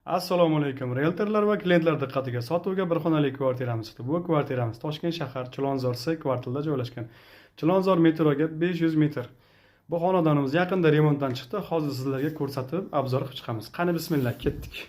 Assalomu alaykum. Realtorlar va klientlar diqqatiga. Sotuvga bir xonali kvartiramiz chiqdi. Bu kvartiramiz Toshkent shahar Chilonzor C kvartalida joylashgan. Chilonzor metroga 500 metr. Bu xonadonimiz yaqinda remontdan chiqdi. Hozir sizlarga ko'rsatib, obzor qilib chiqamiz. Qani bismillah, ketdik.